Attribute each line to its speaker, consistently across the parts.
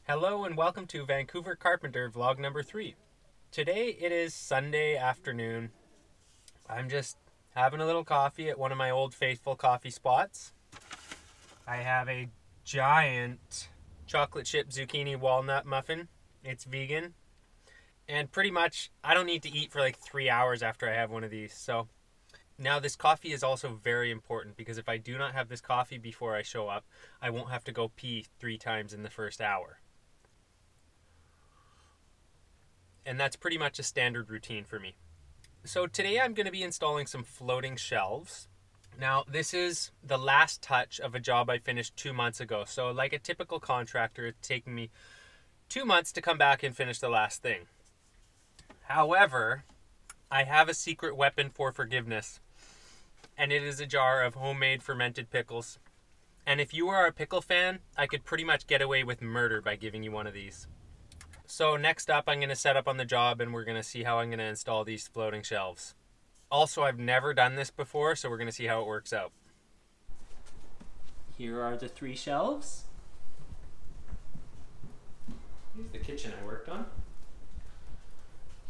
Speaker 1: Hello and welcome to Vancouver Carpenter vlog number 3. Today it is Sunday afternoon. I'm just having a little coffee at one of my old faithful coffee spots. I have a giant chocolate chip zucchini walnut muffin. It's vegan. And pretty much I don't need to eat for like 3 hours after I have one of these. So now this coffee is also very important because if I do not have this coffee before I show up, I won't have to go pee 3 times in the first hour. And that's pretty much a standard routine for me. So today I'm going to be installing some floating shelves. Now this is the last touch of a job I finished 2 months ago. So like a typical contractor, it's taking me 2 months to come back and finish the last thing. However, I have a secret weapon for forgiveness. And it is a jar of homemade fermented pickles. And if you are a pickle fan, I could pretty much get away with murder by giving you one of these. So next up, I'm going to set up on the job and we're going to see how I'm going to install these floating shelves. Also, I've never done this before, so we're going to see how it works out. Here are the 3 shelves. Here's the kitchen I worked on.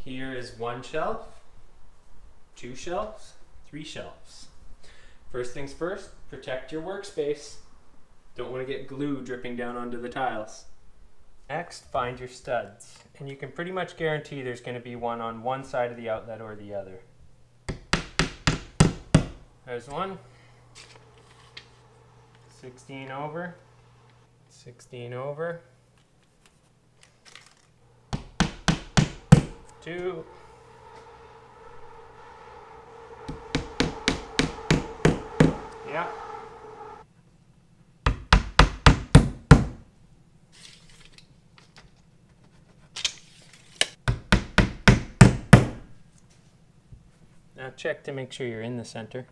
Speaker 1: Here is 1 shelf, 2 shelves, 3 shelves. First things first, protect your workspace. Don't want to get glue dripping down onto the tiles. Next, find your studs. And you can pretty much guarantee there's going to be one on one side of the outlet or the other. There's one. 16 over. 16 over. 2. Yeah. Now check to make sure you're in the center.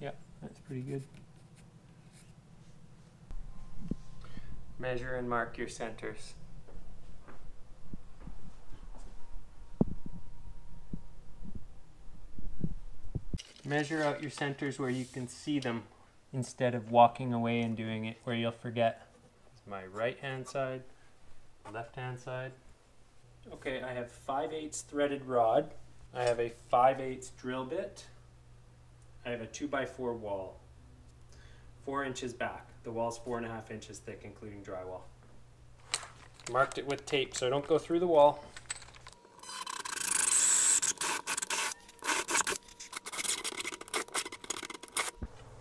Speaker 1: Yep, that's pretty good. Measure and mark your centers. Measure out your centers where you can see them instead of walking away and doing it where you'll forget. My right hand side, left hand side. Okay, I have 5/8 threaded rod. I have a 5/8 drill bit. I have a 2x4 wall. 4 inches back. The wall's 4.5 inches thick, including drywall. Marked it with tape so I don't go through the wall.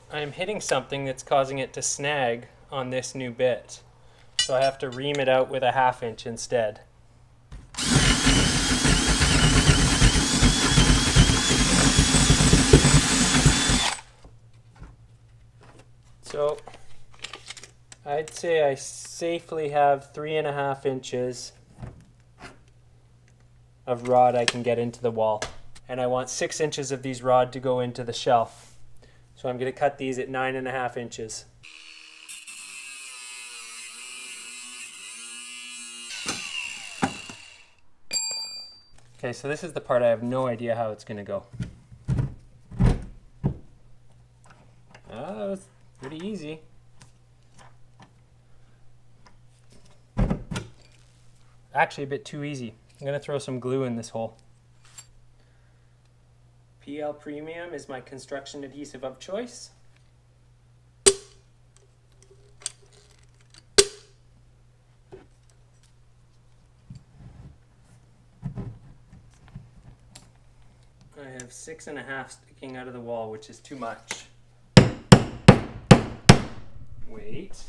Speaker 1: I am hitting something that's causing it to snag on this new bit. So I have to ream it out with a 1/2 inch instead. So I'd say I safely have 3.5 inches of rod I can get into the wall. And I want 6 inches of these rod to go into the shelf. So I'm going to cut these at 9.5 inches. Okay, so this is the part I have no idea how it's going to go. It's pretty easy. Actually a bit too easy. I'm going to throw some glue in this hole. PL Premium is my construction adhesive of choice. I have 6.5 sticking out of the wall, which is too much. Wait.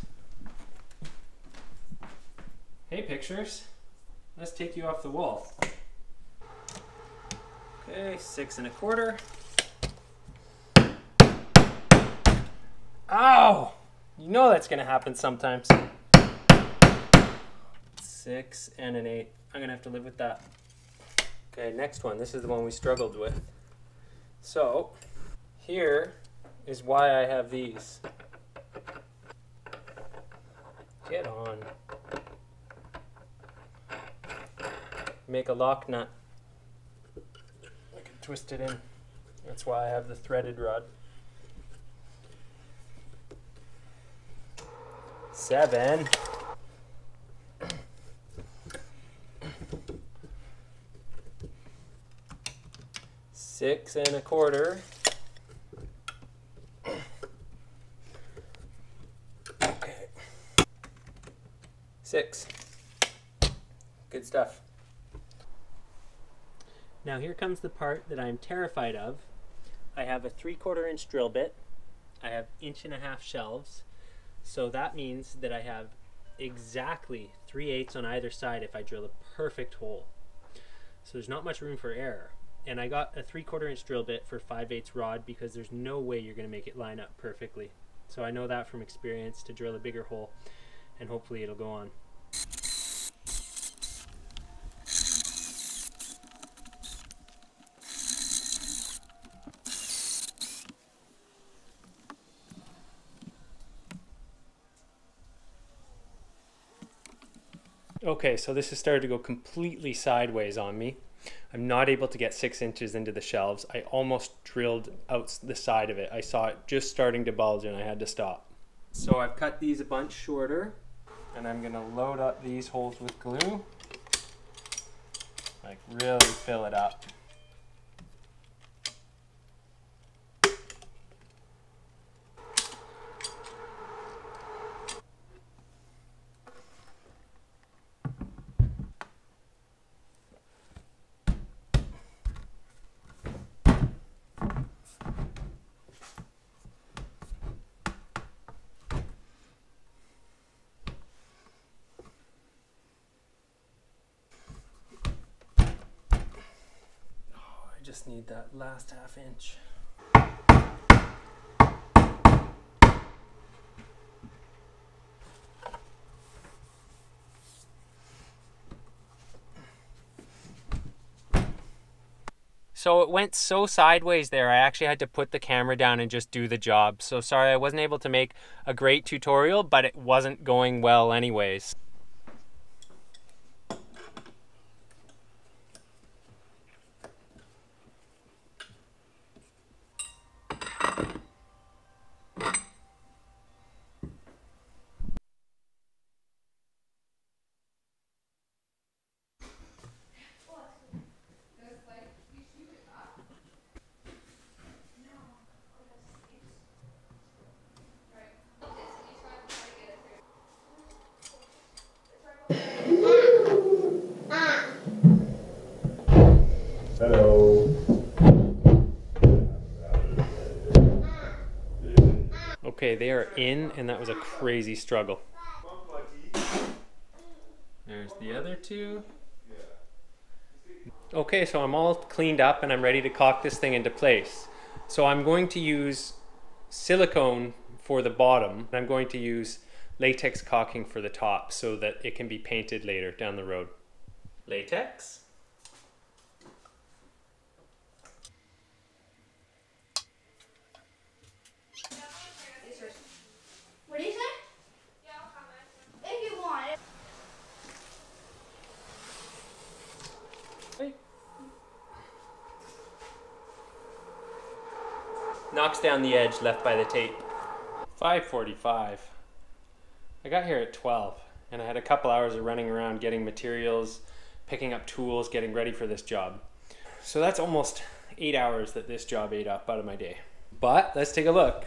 Speaker 1: Hey pictures, let's take you off the wall. Okay, 6.25. Ow! You know that's gonna happen sometimes. 6 and an 8. I'm gonna have to live with that. Okay, next one. This is the one we struggled with. So, here is why I have these. Get on. Make a lock nut. I can twist it in. That's why I have the threaded rod. 7, 6 1/4. Okay. 6. Good stuff. Now here comes the part that I'm terrified of. I have a 3/4 inch drill bit. I have 1.5 inch shelves. So that means that I have exactly 3/8 on either side if I drill a perfect hole. So there's not much room for error. And I got a 3/4 inch drill bit for 5/8 rod because there's no way you're going to make it line up perfectly. So I know that from experience to drill a bigger hole, and hopefully it'll go on. Okay, so this has started to go completely sideways on me. I'm not able to get 6 inches into the shelves. I almost drilled out the side of it. I saw it just starting to bulge and I had to stop. So I've cut these a bunch shorter, and I'm gonna load up these holes with glue. Like really fill it up. Just need that last 1/2 inch. So it went so sideways there, I actually had to put the camera down and just do the job. So sorry I wasn't able to make a great tutorial, but it wasn't going well anyways.
Speaker 2: Hello.
Speaker 1: Okay, they are in, and that was a crazy struggle. There's the other two. Okay, so I'm all cleaned up and I'm ready to caulk this thing into place. So I'm going to use silicone for the bottom. I'm going to use latex caulking for the top so that it can be painted later down the road. Latex.
Speaker 3: What do you say? Yeah, I'll come back. If you want it.
Speaker 1: Hey. Knocks down the edge left by the tape. 5:45. I got here at 12 and I had a couple hours of running around getting materials, picking up tools, getting ready for this job. So that's almost 8 hours that this job ate up out of my day. But let's take a look.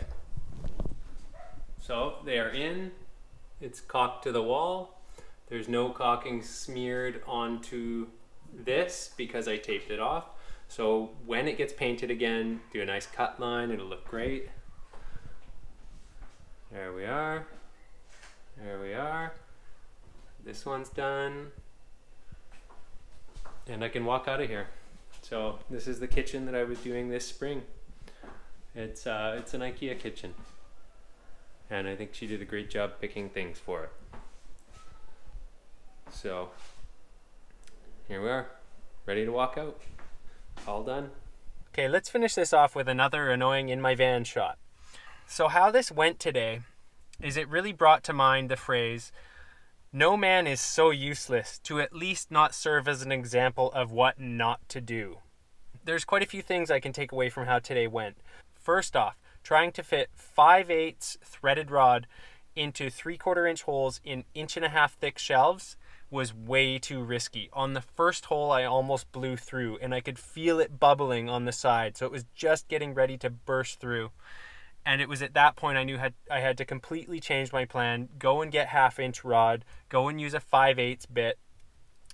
Speaker 1: So they are in, it's caulked to the wall. There's no caulking smeared onto this because I taped it off. So when it gets painted again, do a nice cut line, it'll look great. There we are. There we are. This one's done. And I can walk out of here. So this is the kitchen that I was doing this spring. It's an IKEA kitchen. And I think she did a great job picking things for it. So here we are, ready to walk out. All done. Okay, let's finish this off with another annoying in my van shot. So how this went today is it really brought to mind the phrase, no man is so useless to at least not serve as an example of what not to do. There's quite a few things I can take away from how today went. First off, trying to fit 5/8 threaded rod into 3/4 inch holes in 1.5 inch thick shelves was way too risky. On the first hole, I almost blew through, and I could feel it bubbling on the side. So it was just getting ready to burst through. And it was at that point I knew I had to completely change my plan, go and get 1/2 inch rod, go and use a 5/8 bit,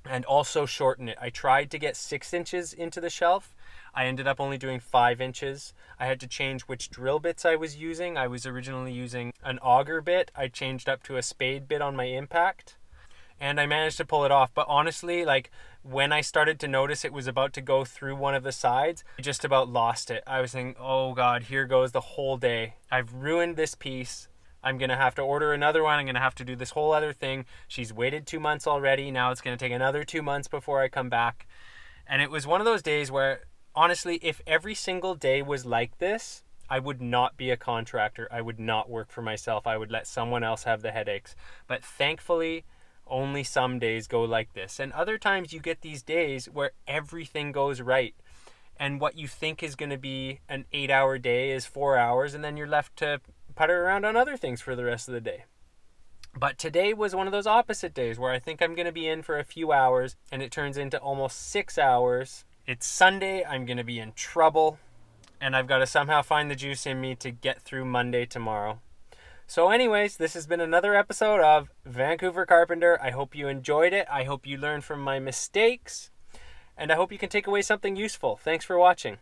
Speaker 1: and also shorten it. I tried to get 6 inches into the shelf. I ended up only doing 5 inches. I had to change which drill bits I was using. I was originally using an auger bit. I changed up to a spade bit on my impact. And I managed to pull it off. But honestly, like, when I started to notice it was about to go through one of the sides, I just about lost it. I was thinking, oh God, here goes the whole day. I've ruined this piece. I'm going to have to order another one. I'm going to have to do this whole other thing. She's waited 2 months already. Now it's going to take another 2 months before I come back. And it was one of those days where, honestly, if every single day was like this, I would not be a contractor. I would not work for myself. I would let someone else have the headaches. But thankfully, only some days go like this. And other times you get these days where everything goes right. And what you think is going to be an 8-hour day is 4 hours. And then you're left to putter around on other things for the rest of the day. But today was one of those opposite days where I think I'm going to be in for a few hours. And it turns into almost 6 hours. It's Sunday. I'm going to be in trouble. And I've got to somehow find the juice in me to get through Monday tomorrow. So anyways, this has been another episode of Vancouver Carpenter. I hope you enjoyed it. I hope you learned from my mistakes. And I hope you can take away something useful. Thanks for watching.